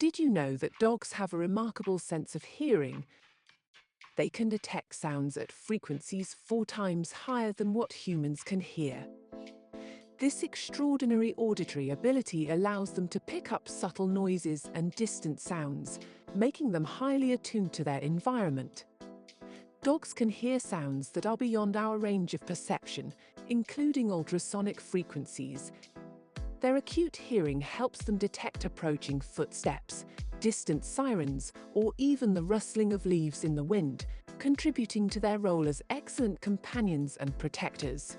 Did you know that dogs have a remarkable sense of hearing? They can detect sounds at frequencies 4 times higher than what humans can hear. This extraordinary auditory ability allows them to pick up subtle noises and distant sounds, making them highly attuned to their environment. Dogs can hear sounds that are beyond our range of perception, including ultrasonic frequencies. Their acute hearing helps them detect approaching footsteps, distant sirens, or even the rustling of leaves in the wind, contributing to their role as excellent companions and protectors.